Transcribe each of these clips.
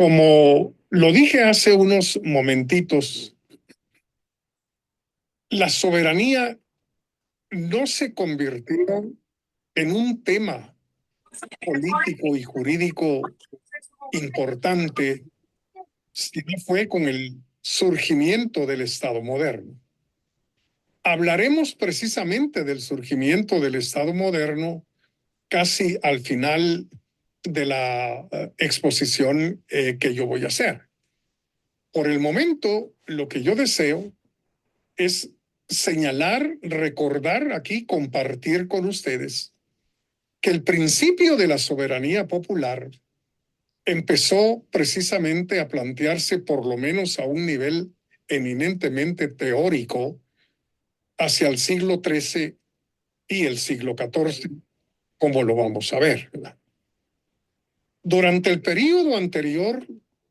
Como lo dije hace unos momentitos, la soberanía no se convirtió en un tema político y jurídico importante, sino fue con el surgimiento del Estado moderno. Hablaremos precisamente del surgimiento del Estado moderno casi al final de la exposición que yo voy a hacer. Por el momento, lo que yo deseo es señalar, recordar aquí, compartir con ustedes que el principio de la soberanía popular empezó precisamente a plantearse, por lo menos a un nivel eminentemente teórico, hacia el siglo XIII y el siglo XIV, como lo vamos a ver, ¿verdad? Durante el periodo anterior,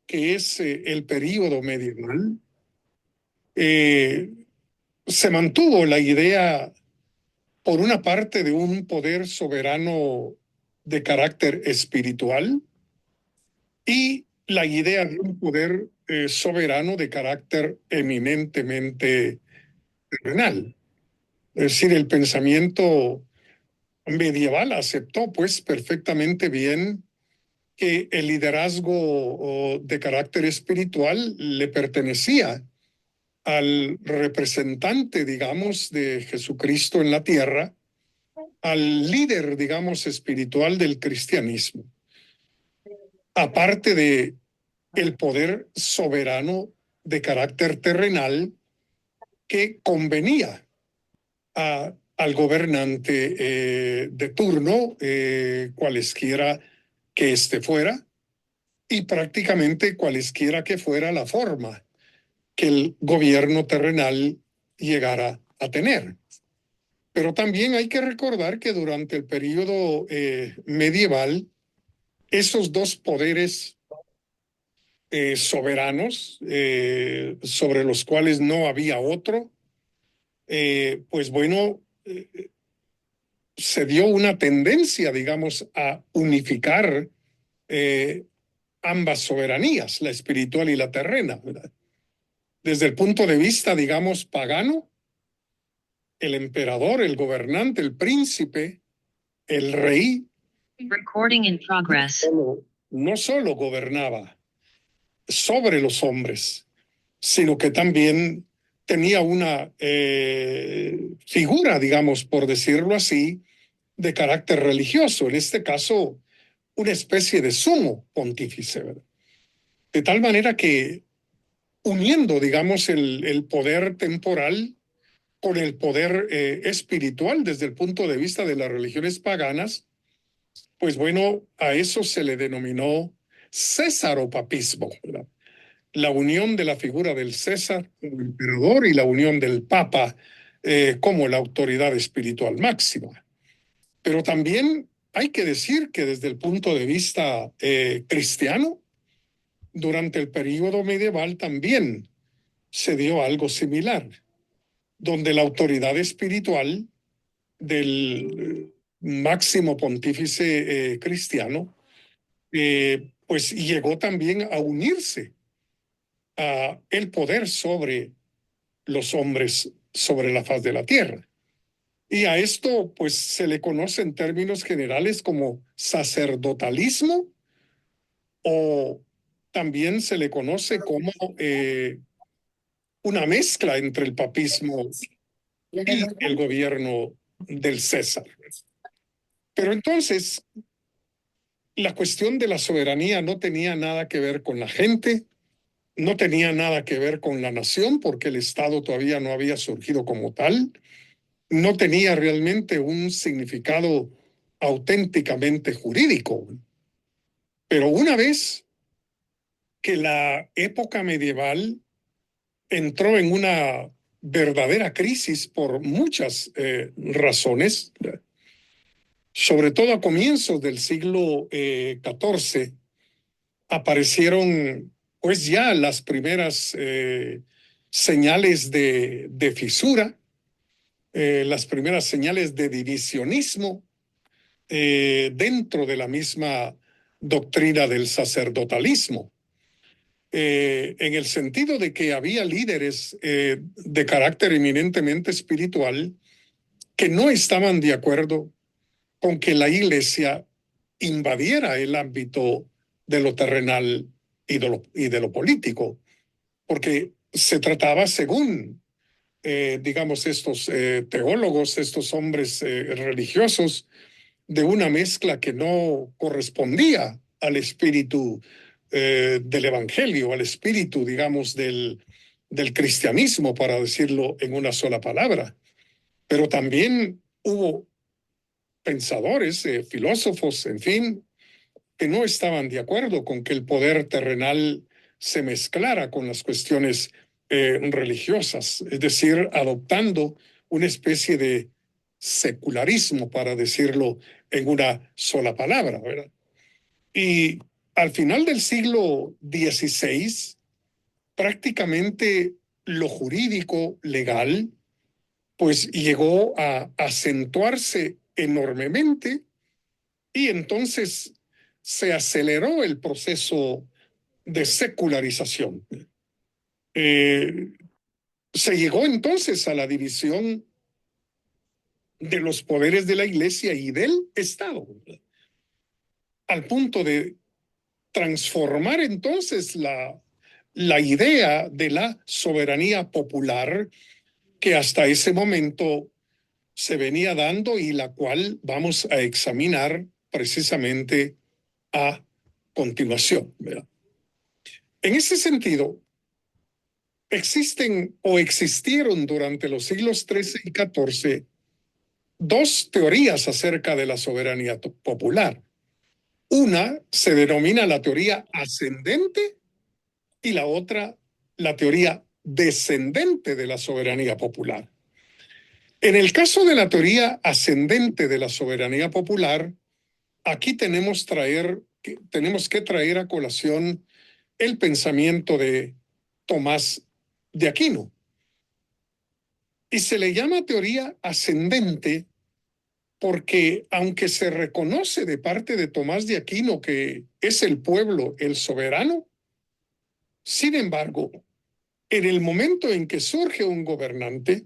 que es el periodo medieval, se mantuvo la idea, por una parte, de un poder soberano de carácter espiritual y la idea de un poder soberano de carácter eminentemente terrenal. Es decir, el pensamiento medieval aceptó pues perfectamente bien que el liderazgo de carácter espiritual le pertenecía al representante, digamos, de Jesucristo en la tierra, al líder, digamos, espiritual del cristianismo, aparte de el poder soberano de carácter terrenal que convenía al gobernante de turno, cualesquiera que éste fuera, y prácticamente cualesquiera que fuera la forma que el gobierno terrenal llegara a tener. Pero también hay que recordar que durante el periodo medieval, esos dos poderes soberanos, sobre los cuales no había otro, pues bueno, se dio una tendencia, digamos, a unificar eh, ambas soberanías, la espiritual y la terrena, ¿verdad? Desde el punto de vista, digamos, pagano, el emperador, el gobernante, el príncipe, el rey, Recording in progress. no solo gobernaba sobre los hombres, sino que también tenía una figura, digamos, por decirlo así, de carácter religioso, en este caso, una especie de sumo pontífice, ¿verdad? De tal manera que uniendo, digamos, el poder temporal con el poder espiritual desde el punto de vista de las religiones paganas, pues bueno, a eso se le denominó césaropapismo, ¿verdad? La unión de la figura del César como emperador y la unión del Papa como la autoridad espiritual máxima. Pero también hay que decir que desde el punto de vista cristiano, durante el período medieval también se dio algo similar, donde la autoridad espiritual del máximo pontífice cristiano, pues llegó también a unirse a el poder sobre los hombres sobre la faz de la tierra. Y a esto pues se le conoce en términos generales como sacerdotalismo, o también se le conoce como una mezcla entre el papismo y el gobierno del César. Pero entonces la cuestión de la soberanía no tenía nada que ver con la gente, no tenía nada que ver con la nación, porque el Estado todavía no había surgido como tal, no tenía realmente un significado auténticamente jurídico. Pero una vez que la época medieval entró en una verdadera crisis por muchas razones, sobre todo a comienzos del siglo XIV, aparecieron pues ya las primeras señales de fisura, las primeras señales de divisionismo dentro de la misma doctrina del sacerdotalismo. en el sentido de que había líderes de carácter eminentemente espiritual que no estaban de acuerdo con que la iglesia invadiera el ámbito de lo terrenal y de lo político, porque se trataba, según, digamos, estos teólogos, estos hombres religiosos, de una mezcla que no correspondía al espíritu del evangelio, al espíritu, digamos, del cristianismo, para decirlo en una sola palabra. Pero también hubo pensadores, filósofos, en fin, que no estaban de acuerdo con que el poder terrenal se mezclara con las cuestiones religiosas, es decir, adoptando una especie de secularismo, para decirlo en una sola palabra, ¿verdad? Y al final del siglo XVI, prácticamente lo jurídico, legal, pues llegó a acentuarse enormemente y entonces se aceleró el proceso de secularización. Eh, Se llegó entonces a la división de los poderes de la Iglesia y del Estado, al punto de transformar entonces la idea de la soberanía popular que hasta ese momento se venía dando y la cual vamos a examinar precisamente a continuación, ¿verdad? En ese sentido, existen o existieron durante los siglos XIII y XIV dos teorías acerca de la soberanía popular. Una se denomina la teoría ascendente y la otra la teoría descendente de la soberanía popular. En el caso de la teoría ascendente de la soberanía popular, aquí tenemos que traer a colación el pensamiento de Tomás de Aquino. Y se le llama teoría ascendente porque, aunque se reconoce de parte de Tomás de Aquino que es el pueblo el soberano, sin embargo, en el momento en que surge un gobernante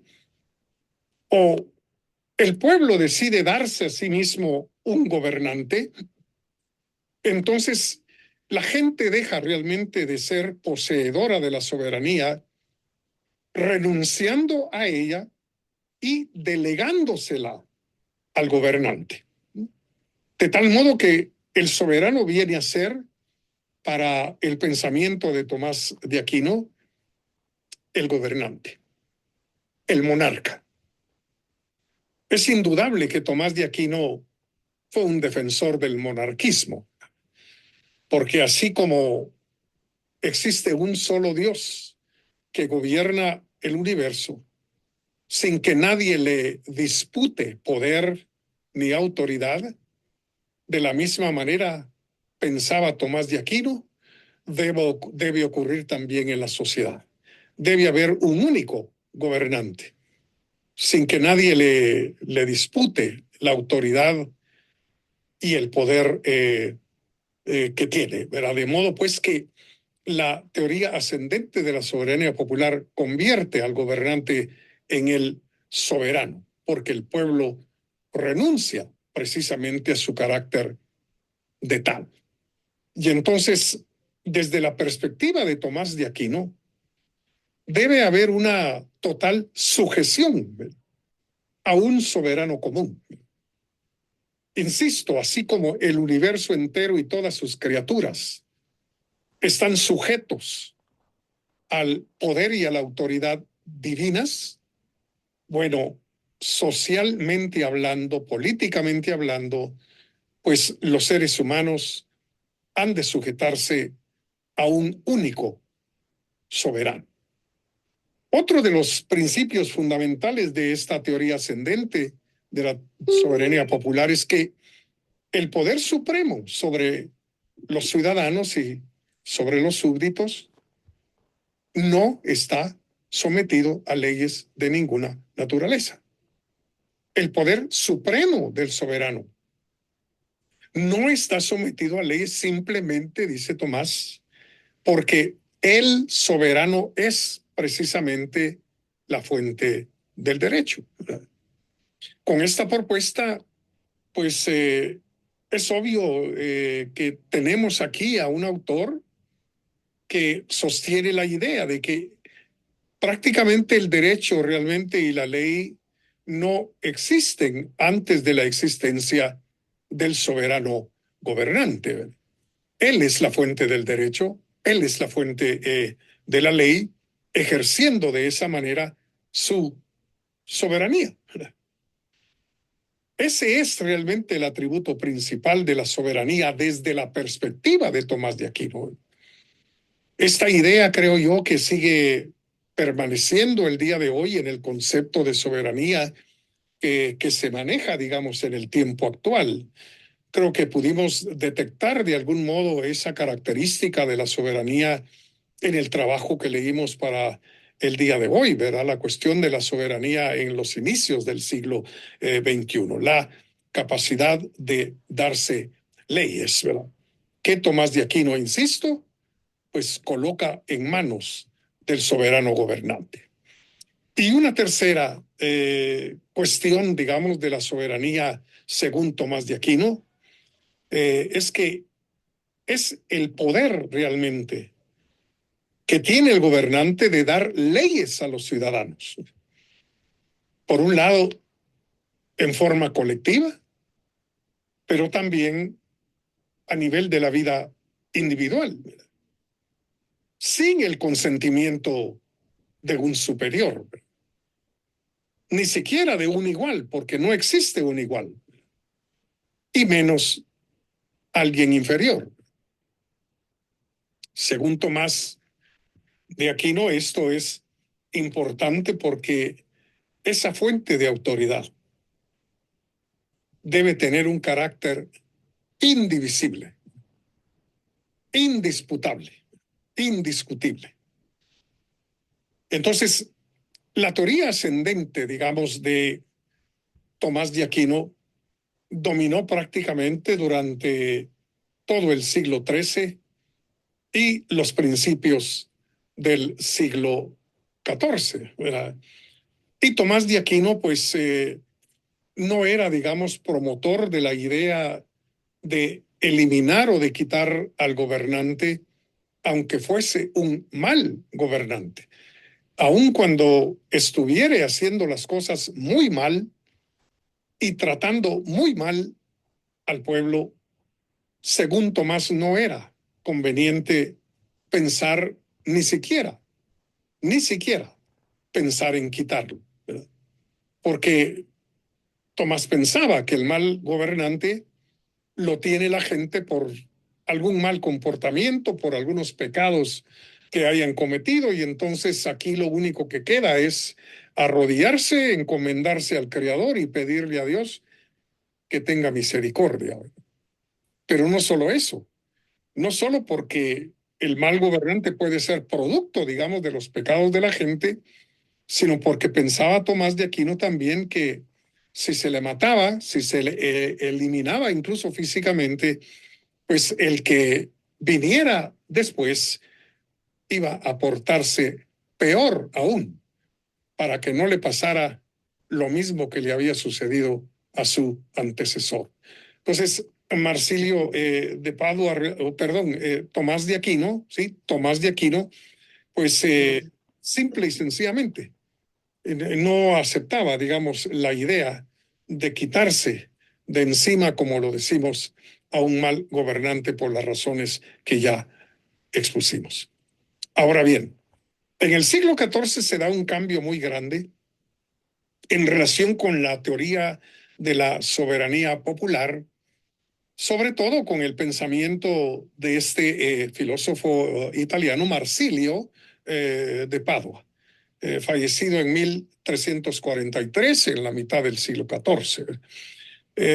o el pueblo decide darse a sí mismo un gobernante, entonces la gente deja realmente de ser poseedora de la soberanía, renunciando a ella y delegándosela al gobernante. De tal modo que el soberano viene a ser, para el pensamiento de Tomás de Aquino, el gobernante, el monarca. Es indudable que Tomás de Aquino fue un defensor del monarquismo, porque así como existe un solo Dios que gobierna el universo sin que nadie le dispute poder ni autoridad, de la misma manera pensaba Tomás de Aquino, debe ocurrir también en la sociedad. Debe haber un único gobernante, sin que nadie le dispute la autoridad y el poder que tiene, ¿verdad? De modo pues que la teoría ascendente de la soberanía popular convierte al gobernante en el soberano, porque el pueblo renuncia precisamente a su carácter de tal. Y entonces, desde la perspectiva de Tomás de Aquino, debe haber una total sujeción a un soberano común. Insisto, así como el universo entero y todas sus criaturas están sujetos al poder y a la autoridad divinas, bueno, socialmente hablando, políticamente hablando, pues los seres humanos han de sujetarse a un único soberano. Otro de los principios fundamentales de esta teoría ascendente de la soberanía popular es que el poder supremo sobre los ciudadanos y sobre los súbditos no está sometido a leyes de ninguna naturaleza. El poder supremo del soberano no está sometido a leyes simplemente, dice Tomás, porque el soberano es precisamente la fuente del derecho. Con esta propuesta, pues es obvio que tenemos aquí a un autor que sostiene la idea de que prácticamente el derecho realmente y la ley no existen antes de la existencia del soberano gobernante. Él es la fuente del derecho, él es la fuente de la ley, ejerciendo de esa manera su soberanía. Ese es realmente el atributo principal de la soberanía desde la perspectiva de Tomás de Aquino. Esta idea, creo yo, que sigue permaneciendo el día de hoy en el concepto de soberanía que se maneja, digamos, en el tiempo actual. Creo que pudimos detectar de algún modo esa característica de la soberanía en el trabajo que leímos para el día de hoy, ¿verdad? La cuestión de la soberanía en los inicios del siglo XXI, la capacidad de darse leyes, ¿verdad? Que Tomás de Aquino, insisto, pues coloca en manos del soberano gobernante. Y una tercera cuestión, digamos, de la soberanía según Tomás de Aquino, es que es el poder realmente que tiene el gobernante de dar leyes a los ciudadanos. Por un lado, en forma colectiva, pero también a nivel de la vida individual, sin el consentimiento de un superior, ni siquiera de un igual, porque no existe un igual, y menos alguien inferior. Según Tomás de Aquino, esto es importante porque esa fuente de autoridad debe tener un carácter indivisible, indisputable, indiscutible. Entonces, la teoría ascendente, digamos, de Tomás de Aquino dominó prácticamente durante todo el siglo XIII y los principios del siglo XIV, ¿verdad? Y Tomás de Aquino, pues, no era, digamos, promotor de la idea de eliminar o de quitar al gobernante, aunque fuese un mal gobernante. Aun cuando estuviera haciendo las cosas muy mal y tratando muy mal al pueblo, según Tomás, no era conveniente pensar ni siquiera pensar en quitarlo, ¿verdad? Porque Tomás pensaba que el mal gobernante lo tiene la gente por algún mal comportamiento, por algunos pecados que hayan cometido, y entonces aquí lo único que queda es arrodillarse, encomendarse al Creador y pedirle a Dios que tenga misericordia. Pero no solo eso, no solo porque el mal gobernante puede ser producto, digamos, de los pecados de la gente, sino porque pensaba Tomás de Aquino también que si se le mataba, si se le eliminaba incluso físicamente, pues el que viniera después iba a portarse peor aún, para que no le pasara lo mismo que le había sucedido a su antecesor. Entonces, Marsilio de Padua, perdón, Tomás de Aquino, ¿sí? Tomás de Aquino, pues simple y sencillamente no aceptaba, digamos, la idea de quitarse de encima, como lo decimos, a un mal gobernante por las razones que ya expusimos. Ahora bien, en el siglo XIV se da un cambio muy grande en relación con la teoría de la soberanía popular, sobre todo con el pensamiento de este filósofo italiano Marsilio de Padua, fallecido en 1343, en la mitad del siglo XIV.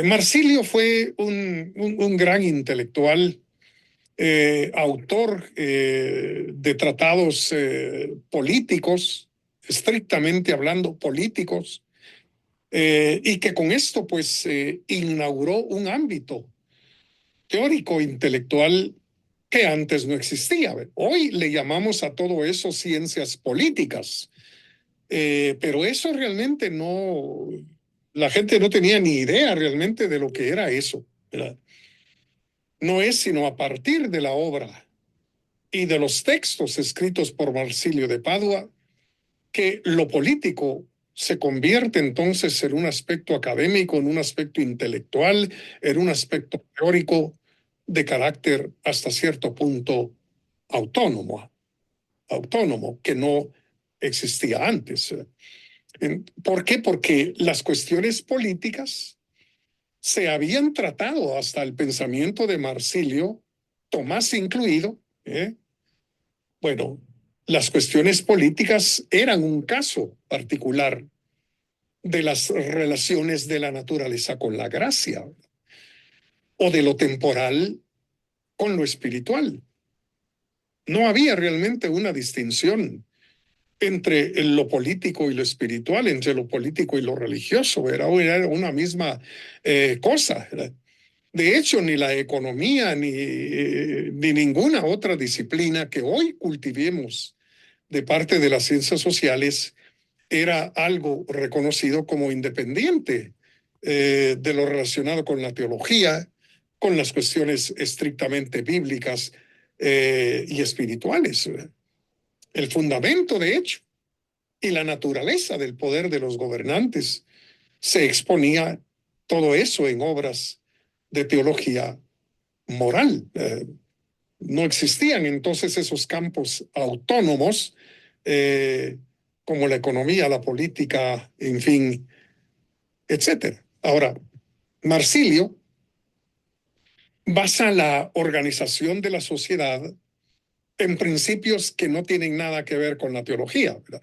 Marsilio fue un gran intelectual, autor de tratados políticos, estrictamente hablando políticos, y que con esto pues inauguró un ámbito teórico intelectual que antes no existía. Hoy le llamamos a todo eso ciencias políticas, pero eso realmente no, la gente no tenía ni idea realmente de lo que era eso, ¿verdad? No es sino a partir de la obra y de los textos escritos por Marsilio de Padua que lo político se convierte entonces en un aspecto académico, en un aspecto intelectual, en un aspecto teórico de carácter hasta cierto punto autónomo, que no existía antes. ¿Por qué? Porque las cuestiones políticas se habían tratado hasta el pensamiento de Marsilio, Tomás incluido. Bueno, las cuestiones políticas eran un caso particular de las relaciones de la naturaleza con la gracia o de lo temporal con lo espiritual. No había realmente una distinción entre lo político y lo espiritual, entre lo político y lo religioso. Era una misma cosa. De hecho, ni la economía ni ninguna otra disciplina que hoy cultivemos de parte de las ciencias sociales era algo reconocido como independiente de lo relacionado con la teología, con las cuestiones estrictamente bíblicas y espirituales. El fundamento, de hecho, y la naturaleza del poder de los gobernantes se exponía todo eso en obras de teología moral. No existían entonces esos campos autónomos como la economía, la política, en fin, etcétera. Ahora, Marsilio basa la organización de la sociedad en principios que no tienen nada que ver con la teología, ¿verdad?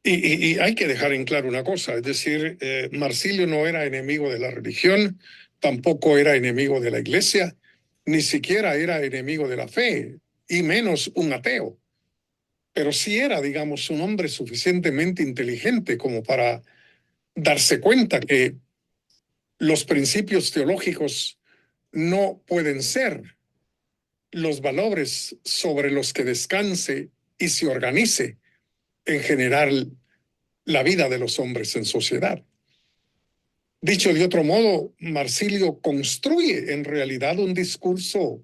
Y hay que dejar en claro una cosa, es decir, Marsilio no era enemigo de la religión, tampoco era enemigo de la iglesia, ni siquiera era enemigo de la fe, y menos un ateo. Pero sí era, digamos, un hombre suficientemente inteligente como para darse cuenta que los principios teológicos no pueden ser los valores sobre los que descanse y se organice en general la vida de los hombres en sociedad. Dicho de otro modo, Marsilio construye en realidad un discurso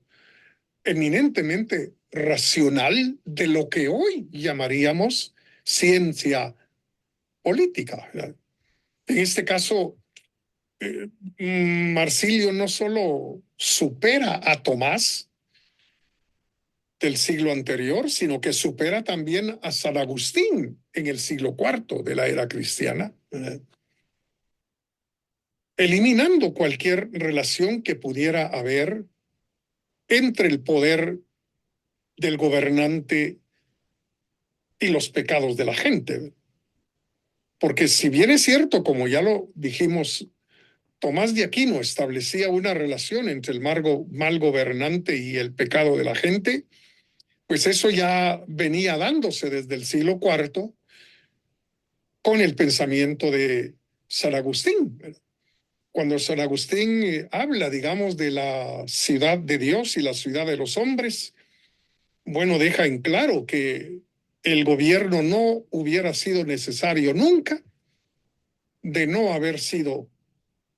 eminentemente racional de lo que hoy llamaríamos ciencia política. En este caso, Marsilio no solo supera a Tomás del siglo anterior, sino que supera también a San Agustín en el siglo IV de la era cristiana, eliminando cualquier relación que pudiera haber entre el poder del gobernante y los pecados de la gente. Porque si bien es cierto, como ya lo dijimos, Tomás de Aquino establecía una relación entre el mal gobernante y el pecado de la gente, pues eso ya venía dándose desde el siglo IV con el pensamiento de San Agustín. Cuando San Agustín habla, digamos, de la ciudad de Dios y la ciudad de los hombres, bueno, deja en claro que el gobierno no hubiera sido necesario nunca de no haber sido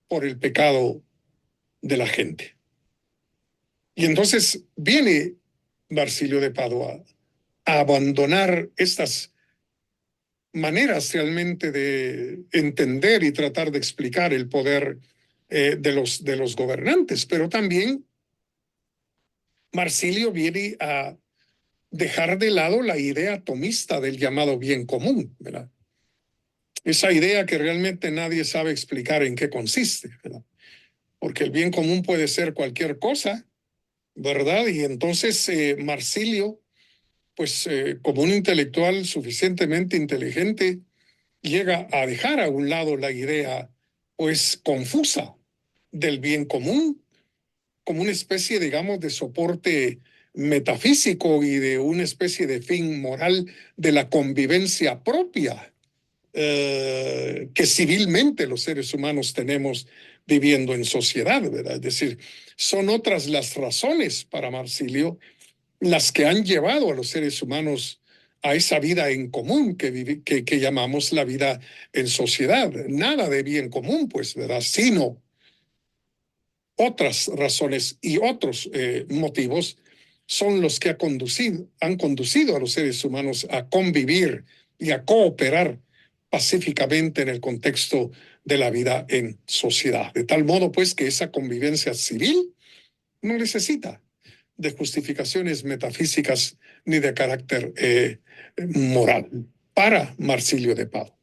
por el pecado de la gente. Y entonces viene Marsilio de Padua a abandonar estas maneras realmente de entender y tratar de explicar el poder de los gobernantes, pero también Marsilio viene a dejar de lado la idea atomista del llamado bien común, ¿verdad? Esa idea que realmente nadie sabe explicar en qué consiste, ¿verdad? Porque el bien común puede ser cualquier cosa, ¿verdad? Y entonces Marsilio, pues como un intelectual suficientemente inteligente, llega a dejar a un lado la idea, pues confusa del bien común, como una especie, digamos, de soporte metafísico y de una especie de fin moral de la convivencia propia que civilmente los seres humanos tenemos viviendo en sociedad, ¿verdad? Es decir, son otras las razones para Marsilio las que han llevado a los seres humanos a esa vida en común que llamamos la vida en sociedad. Nada de bien común, pues, ¿verdad? Sino otras razones y otros motivos son los que han conducido a los seres humanos a convivir y a cooperar pacíficamente en el contexto de la vida en sociedad. De tal modo, pues, que esa convivencia civil no necesita de justificaciones metafísicas ni de carácter moral para Marsilio de Pado.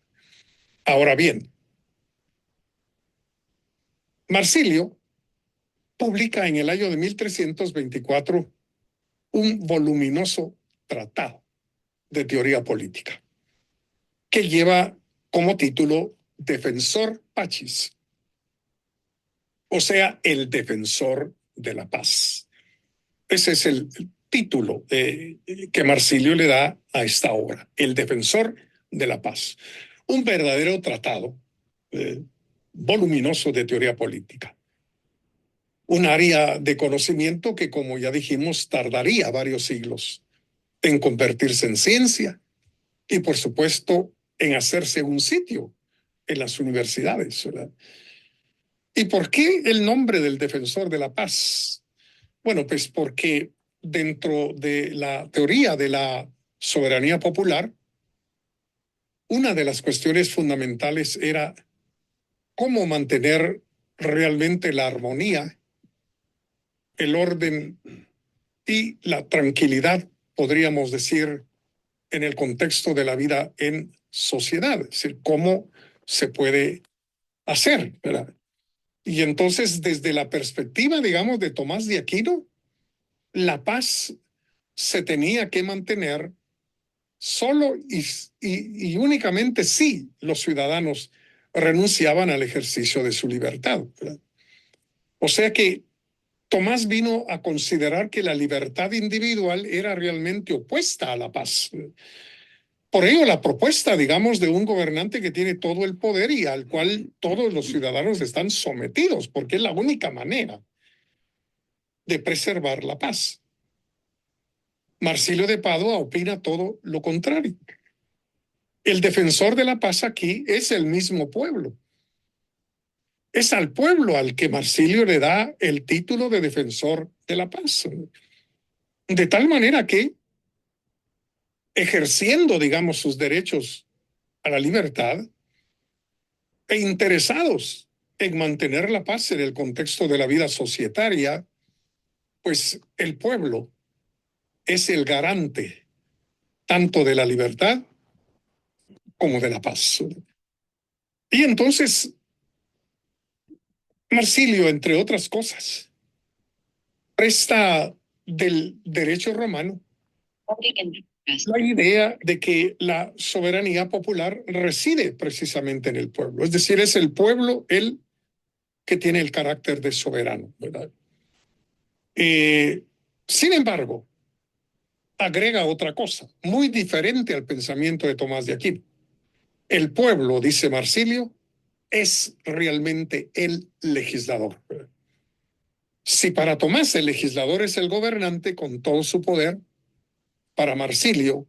Ahora bien, Marsilio publica en el año de 1324 un voluminoso tratado de teoría política que lleva como título Defensor Pacis, o sea, el defensor de la paz. Ese es el título que Marsilio le da a esta obra, el defensor de la paz. Un verdadero tratado voluminoso de teoría política. Un área de conocimiento que, como ya dijimos, tardaría varios siglos en convertirse en ciencia y, por supuesto, en hacerse un sitio en las universidades, ¿verdad? ¿Y por qué el nombre del defensor de la paz? Bueno, pues porque dentro de la teoría de la soberanía popular, una de las cuestiones fundamentales era cómo mantener realmente la armonía, el orden y la tranquilidad, podríamos decir, en el contexto de la vida en sociedad, es decir, cómo se puede hacer, ¿verdad? Y entonces, desde la perspectiva, digamos, de Tomás de Aquino, la paz se tenía que mantener solo y únicamente si los ciudadanos renunciaban al ejercicio de su libertad, ¿verdad? O sea que Tomás vino a considerar que la libertad individual era realmente opuesta a la paz. Por ello, la propuesta, digamos, de un gobernante que tiene todo el poder y al cual todos los ciudadanos están sometidos, porque es la única manera de preservar la paz. Marsilio de Padua opina todo lo contrario. El defensor de la paz aquí es el mismo pueblo. Es al pueblo al que Marsilio le da el título de defensor de la paz. De tal manera que, ejerciendo, digamos, sus derechos a la libertad e interesados en mantener la paz en el contexto de la vida societaria, pues el pueblo es el garante tanto de la libertad como de la paz. Y entonces, Marsilio, entre otras cosas, presta del derecho romano la idea de que la soberanía popular reside precisamente en el pueblo. Es decir, es el pueblo el que tiene el carácter de soberano, ¿verdad? Sin embargo, agrega otra cosa, muy diferente al pensamiento de Tomás de Aquino. El pueblo, dice Marsilio, es realmente el legislador. Si para Tomás el legislador es el gobernante con todo su poder, para Marsilio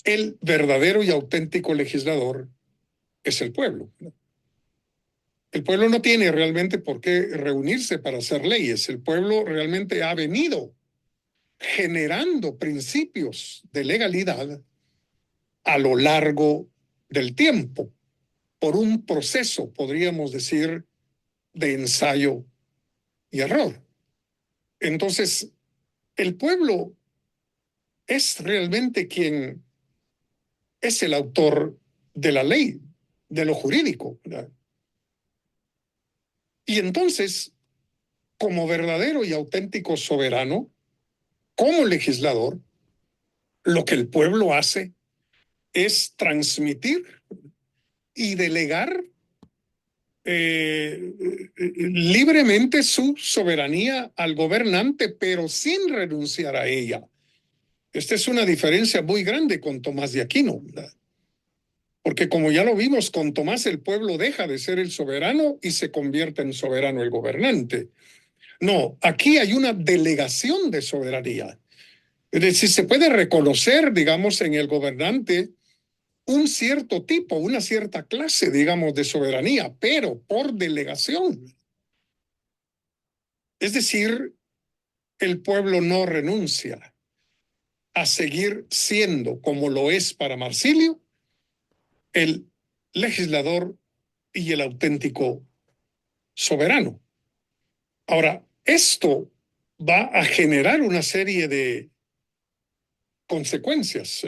el verdadero y auténtico legislador es el pueblo. El pueblo no tiene realmente por qué reunirse para hacer leyes. El pueblo realmente ha venido generando principios de legalidad a lo largo del tiempo, por un proceso, podríamos decir, de ensayo y error. Entonces, el pueblo es realmente quien es el autor de la ley, de lo jurídico, ¿verdad? Y entonces, como verdadero y auténtico soberano, como legislador, lo que el pueblo hace es transmitir y delegar libremente su soberanía al gobernante, pero sin renunciar a ella. Esta es una diferencia muy grande con Tomás de Aquino, ¿verdad? porque como ya lo vimos con Tomás, el pueblo deja de ser el soberano y se convierte en soberano el gobernante. No, aquí hay una delegación de soberanía. Es decir, se puede reconocer, digamos, en el gobernante un cierto tipo, una cierta clase, digamos, de soberanía, pero por delegación. Es decir, el pueblo no renuncia a seguir siendo, como lo es para Marsilio, el legislador y el auténtico soberano. Ahora, esto va a generar una serie de consecuencias.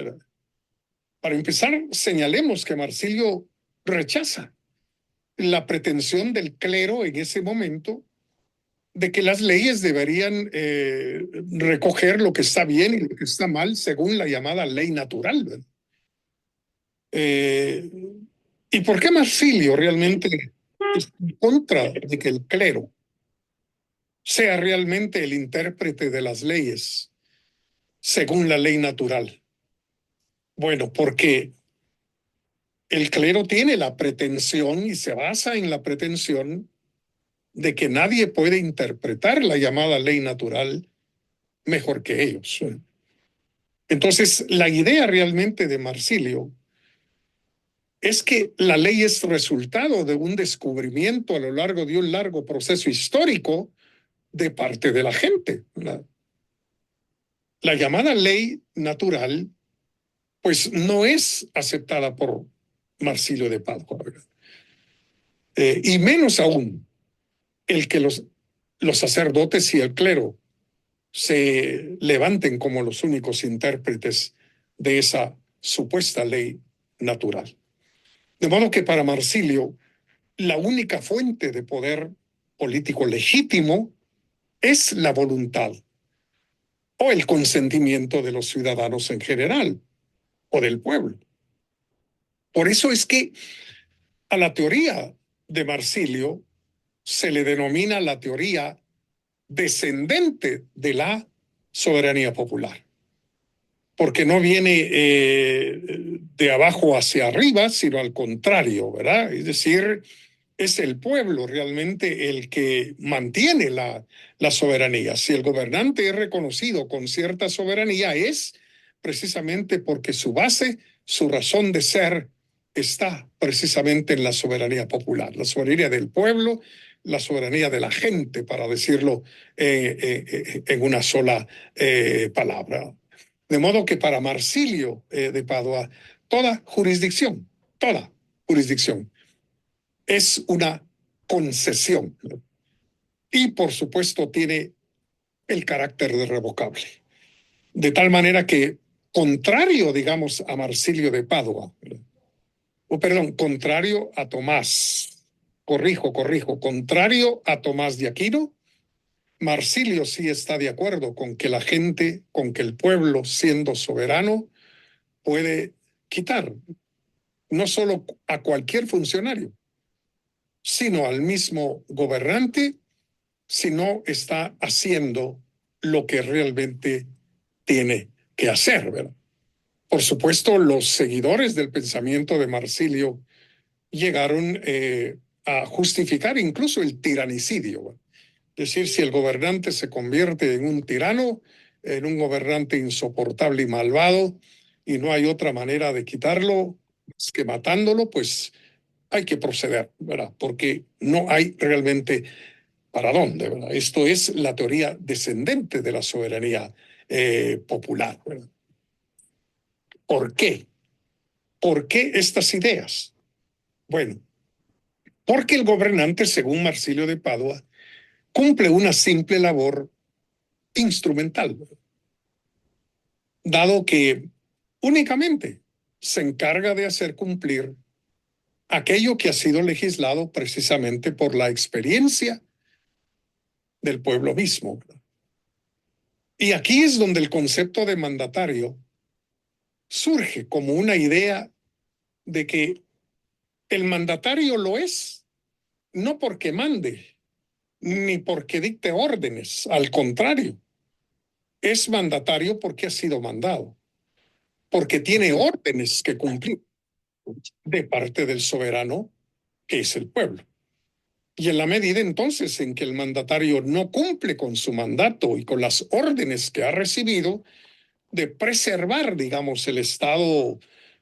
Para empezar, señalemos que Marsilio rechaza la pretensión del clero en ese momento de que las leyes deberían recoger lo que está bien y lo que está mal según la llamada ley natural, ¿verdad? ¿Y por qué Marsilio realmente está en contra de que el clero sea realmente el intérprete de las leyes según la ley natural? Bueno, porque el clero tiene la pretensión y se basa en la pretensión de que nadie puede interpretar la llamada ley natural mejor que ellos. Entonces, la idea realmente de Marsilio es que la ley es resultado de un descubrimiento a lo largo de un largo proceso histórico de parte de la gente. La llamada ley natural, pues no es aceptada por Marsilio de Padua, y menos aún el que los sacerdotes y el clero se levanten como los únicos intérpretes de esa supuesta ley natural. De modo que para Marsilio, la única fuente de poder político legítimo es la voluntad o el consentimiento de los ciudadanos en general o del pueblo. Por eso es que a la teoría de Marsilio se le denomina la teoría descendente de la soberanía popular, porque no viene de abajo hacia arriba, sino al contrario, ¿verdad? Es decir, es el pueblo realmente el que mantiene la soberanía. Si el gobernante es reconocido con cierta soberanía, es precisamente porque su base, su razón de ser, está precisamente en la soberanía popular, la soberanía del pueblo, la soberanía de la gente, para decirlo en una sola palabra. De modo que para Marsilio de Padua, toda jurisdicción es una concesión, ¿no? Y por supuesto tiene el carácter de irrevocable. De tal manera que, contrario, digamos, a Marsilio de Padua, o perdón, contrario a Tomás, corrijo, contrario a Tomás de Aquino, Marsilio sí está de acuerdo con que la gente, con que el pueblo, siendo soberano, puede quitar no solo a cualquier funcionario, sino al mismo gobernante si no está haciendo lo que realmente tiene que hacer, ¿verdad? Por supuesto, los seguidores del pensamiento de Marsilio llegaron a justificar incluso el tiranicidio, ¿verdad? Es decir, si el gobernante se convierte en un tirano, en un gobernante insoportable y malvado, y no hay otra manera de quitarlo más que matándolo, pues hay que proceder, ¿verdad? Porque no hay realmente para dónde, ¿verdad? Esto es la teoría descendente de la soberanía popular, ¿verdad? ¿Por qué? ¿Por qué estas ideas? Bueno, porque el gobernante, según Marsilio de Padua, cumple una simple labor instrumental, ¿verdad? Dado que únicamente se encarga de hacer cumplir aquello que ha sido legislado precisamente por la experiencia del pueblo mismo, ¿verdad? Y aquí es donde el concepto de mandatario surge como una idea de que el mandatario lo es no porque mande, ni porque dicte órdenes, al contrario, es mandatario porque ha sido mandado, porque tiene órdenes que cumplir. de parte del soberano, que es el pueblo. Y en la medida entonces en que el mandatario no cumple con su mandato y con las órdenes que ha recibido de preservar, digamos, el Estado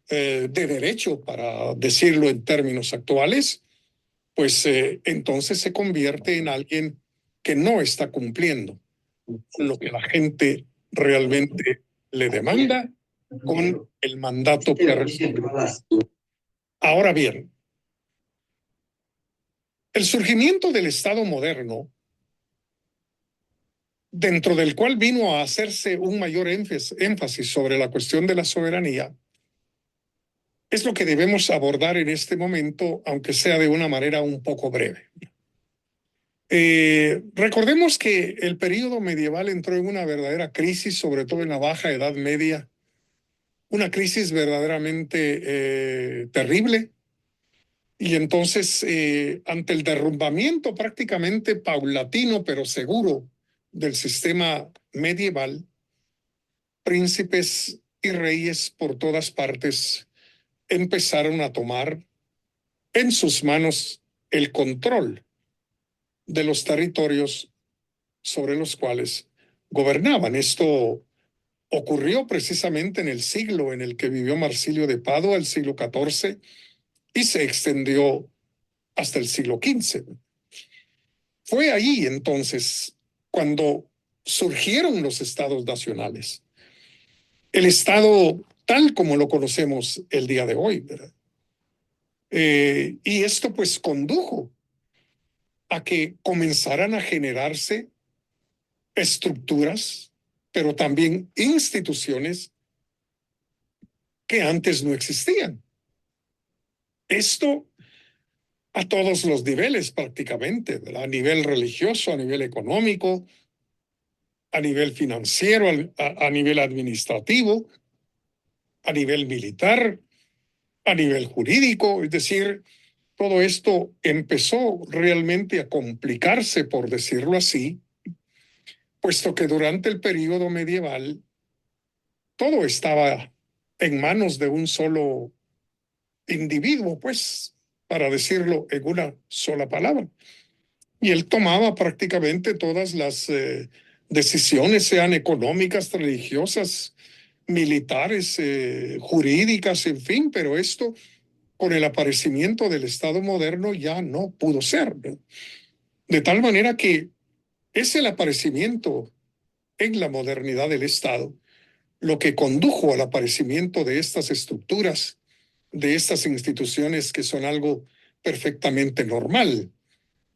de Derecho, para decirlo en términos actuales, pues entonces se convierte en alguien que no está cumpliendo lo que la gente realmente le demanda con el mandato que recibió. Ahora bien, el surgimiento del Estado moderno, dentro del cual vino a hacerse un mayor énfasis sobre la cuestión de la soberanía, es lo que debemos abordar en este momento, aunque sea de una manera un poco breve. Recordemos que el período medieval entró en una verdadera crisis, sobre todo en la Baja Edad Media, una crisis verdaderamente terrible. Y entonces, ante el derrumbamiento prácticamente paulatino, pero seguro, del sistema medieval, príncipes y reyes por todas partes empezaron a tomar en sus manos el control de los territorios sobre los cuales gobernaban. Esto ocurrió precisamente en el siglo en el que vivió Marsilio de Padua, el siglo XIV, y se extendió hasta el siglo XV. Fue ahí entonces cuando surgieron los estados nacionales. El Estado tal como lo conocemos el día de hoy, ¿verdad? Y esto pues condujo a que comenzaran a generarse estructuras, pero también instituciones que antes no existían. Esto a todos los niveles prácticamente, ¿verdad? A nivel religioso, a nivel económico, a nivel financiero, a nivel administrativo, a nivel militar, a nivel jurídico. Es decir, todo esto empezó realmente a complicarse, por decirlo así, puesto que durante el período medieval todo estaba en manos de un solo individuo, pues, para decirlo en una sola palabra. Y él tomaba prácticamente todas las decisiones, sean económicas, religiosas, militares, jurídicas, en fin, pero esto con el aparecimiento del Estado moderno ya no pudo ser, ¿no? De tal manera que es el aparecimiento en la modernidad del Estado lo que condujo al aparecimiento de estas estructuras, de estas instituciones que son algo perfectamente normal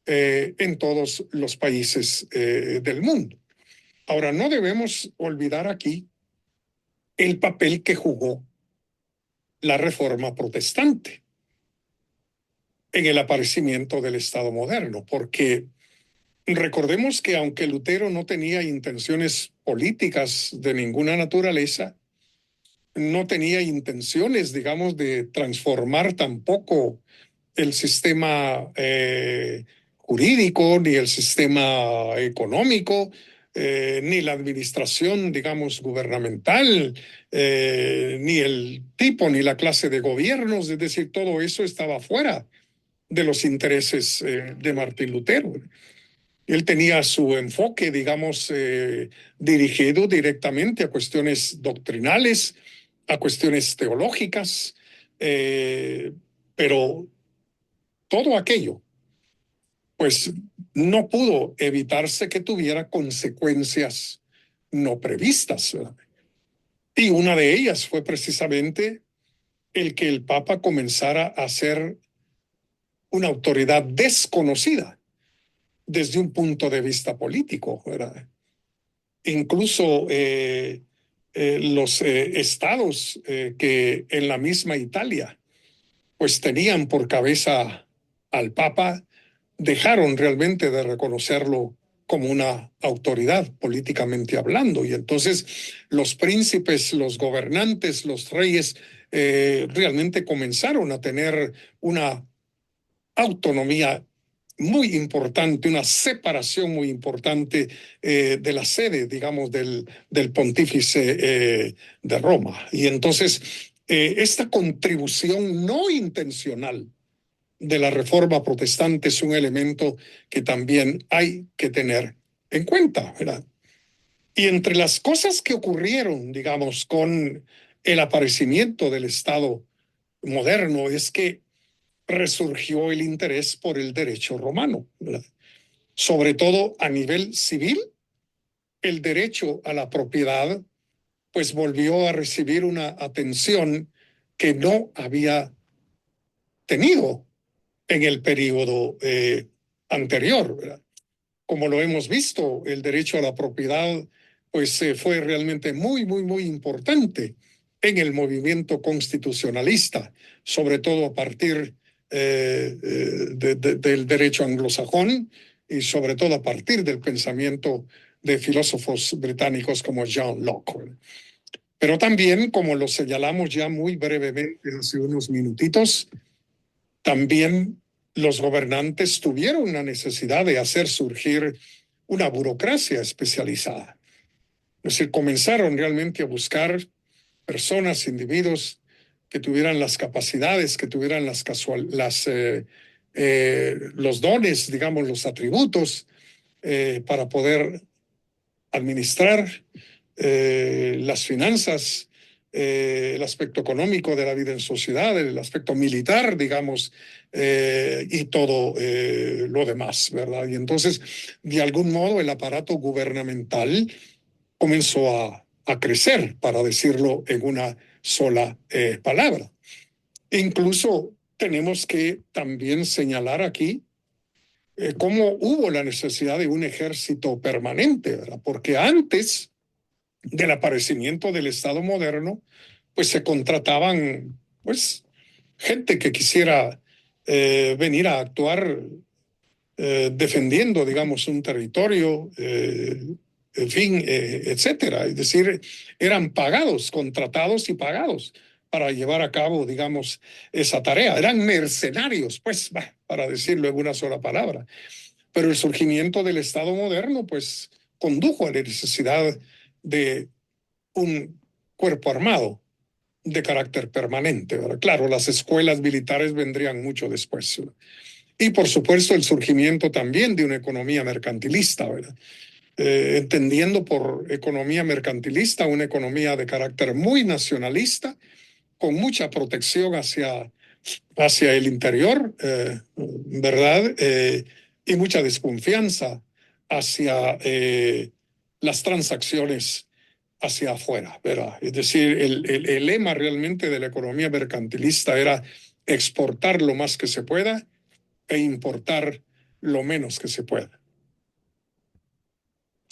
en todos los países del mundo. Ahora, no debemos olvidar aquí el papel que jugó la Reforma Protestante en el aparecimiento del Estado moderno, porque recordemos que aunque Lutero no tenía intenciones políticas de ninguna naturaleza, no tenía intenciones, digamos, de transformar tampoco el sistema jurídico, ni el sistema económico, ni la administración, digamos, gubernamental, ni el tipo, ni la clase de gobiernos, es decir, todo eso estaba fuera de los intereses de Martín Lutero. Él tenía su enfoque, digamos, dirigido directamente a cuestiones doctrinales, a cuestiones teológicas, pero todo aquello, pues no pudo evitarse que tuviera consecuencias no previstas, ¿verdad? Y una de ellas fue precisamente el que el Papa comenzara a ser una autoridad desconocida desde un punto de vista político, ¿verdad? Incluso los estados que en la misma Italia pues tenían por cabeza al Papa, dejaron realmente de reconocerlo como una autoridad políticamente hablando. Y entonces los príncipes, los gobernantes, los reyes realmente comenzaron a tener una autonomía muy importante, una separación muy importante de la sede, digamos, del pontífice de Roma. Y entonces esta contribución no intencional de la reforma protestante es un elemento que también hay que tener en cuenta, ¿verdad? Y entre las cosas que ocurrieron, digamos, con el aparecimiento del Estado moderno es que resurgió el interés por el derecho romano, ¿verdad? Sobre todo a nivel civil, el derecho a la propiedad pues volvió a recibir una atención que no había tenido en el periodo anterior, ¿verdad? Como lo hemos visto, el derecho a la propiedad pues fue realmente muy importante en el movimiento constitucionalista, sobre todo a partir del derecho anglosajón y sobre todo a partir del pensamiento de filósofos británicos como John Locke. Pero también, como lo señalamos ya muy brevemente hace unos minutitos, también los gobernantes tuvieron la necesidad de hacer surgir una burocracia especializada. Es decir, comenzaron realmente a buscar personas, individuos que tuvieran las capacidades, que tuvieran los dones, digamos, los atributos para poder administrar las finanzas, el aspecto económico de la vida en sociedad, el aspecto militar, digamos, y todo lo demás, ¿verdad? Y entonces, de algún modo, el aparato gubernamental comenzó a crecer, para decirlo en una sola palabra. Incluso tenemos que también señalar aquí cómo hubo la necesidad de un ejército permanente, ¿verdad? Porque antes del aparecimiento del Estado moderno, pues se contrataban, pues, gente que quisiera venir a actuar defendiendo, digamos, un territorio, en fin, etcétera. Es decir, eran pagados, contratados y pagados para llevar a cabo, digamos, esa tarea. Eran mercenarios, pues, para decirlo en una sola palabra. Pero el surgimiento del Estado moderno, pues, condujo a la necesidad de un cuerpo armado de carácter permanente, ¿verdad? Claro, las escuelas militares vendrían mucho después, ¿verdad? Y por supuesto el surgimiento también de una economía mercantilista, ¿verdad? Entendiendo por economía mercantilista una economía de carácter muy nacionalista, con mucha protección hacia el interior, ¿verdad? Y mucha desconfianza hacia las transacciones hacia afuera, ¿verdad? Es decir, el lema realmente de la economía mercantilista era exportar lo más que se pueda e importar lo menos que se pueda.